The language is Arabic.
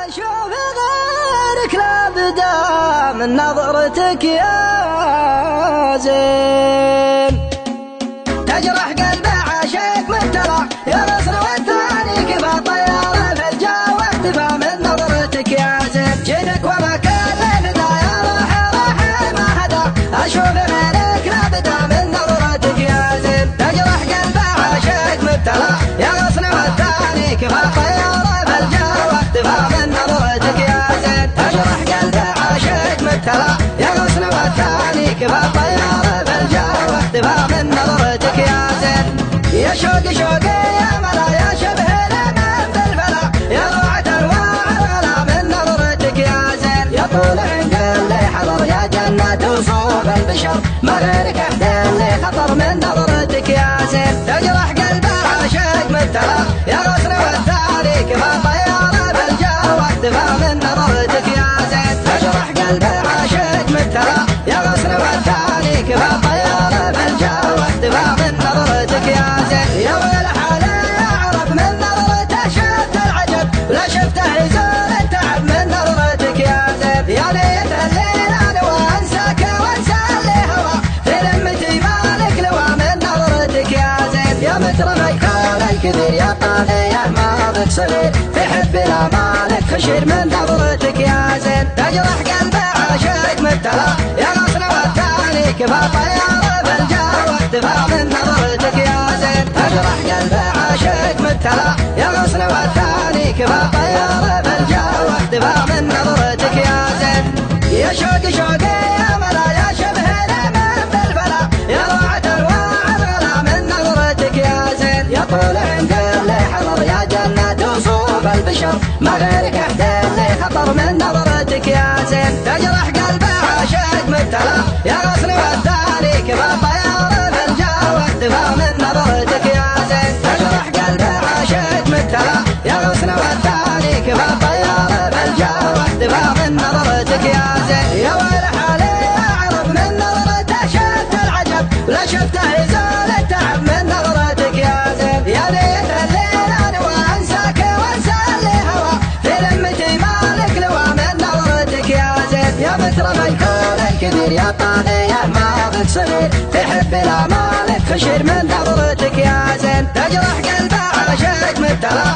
أشوف غيرك لابدا من نظرتك يا زين، تجرح قلب عاشق مبتلى يا نصر والثاني كفى طيارة في الجو واختفى من نظرتك يا زين، جيتك وما كان لفدا يا راح ما هدا أشوف غيرك لابدا من نظرتك يا زين، تجرح قلب عاشق مبتلى يا نصر والثاني كفى طيارة في الجو واختفى من نظرتك يا زين، تجرح قلب عاشق مبتلى يا نصر والثاني كفى طيارة في الجو واختفى من نظرتك يا زين، يا شوقي شوقي يا ملا يا شبه الأمان بالفلا يا روعة أنواع الغلا من نظرتك يا زين، يا طول عند اللي حضر يا جنة وصوف البشر ما غيرك أحد اللي خطر من نظرتك يا زين، تجرح قلب عاشق مبتلى يا غصن والثاني كفى طيارة بالجو واختفى من نظرتك يا زين، تجرح قلب عاشق مبتلى يا غصن والثاني كفى طيارة بالجو واختفى من نظرتك يا زين، يا ويل حالي يا عرب من نظرته شفت العجب ولا شفته يزول التعب من نظرتك يا زين، يا ليت الليل انا وانساك وانسى اللي هوى في لمتي مالك لوى من نظرتك يا زين، يا مترفي خال الكثير يا طالي يا ماضيك صغير تحب لا مالك خشير من نظرتك يا زين، تجرح قلب عاشق مبتلى يا غصن والثاني كفى طيارة بالجو واختفى من نظرتك يا زين، تجرح قلب عاشق مبتلى يا غصن والثاني كفى طيارة بالجو واختفى من نظرتك يا زين، يا شوقي شوقي يا ملا يا شبه الأمان بالفلا يا روعة أنواع الغلا من نظرتك يا زين، يا طول عند اللي حضر يا جنة وصوف البشر ما غيرك أحد اللي خطر من نظرتك يا زين، تجرح قلب عاشق مبتلى يا غصن والثاني كفى طيارة بالجو واختفى من نظرتك يا زين، تجرح قلب عاشق مبتلى يا غصن والثاني كفى طيارة بالجو واختفى من نظرتك يا زين، يا ويل حالي يا عرب من نظرته شفت العجب ولا شفته يزول التعب من نظرتك يا زين، يا ليت الليل انا وانساك وانسى اللي هوى في لمتي مالك لوى من نظرتك يا زين، يا مترفي كون الكبير يا طالي يا ماضيك صغير تحب لا مالك خشير من نظرتك يا زين، تجرح قلب عاشق مبتلى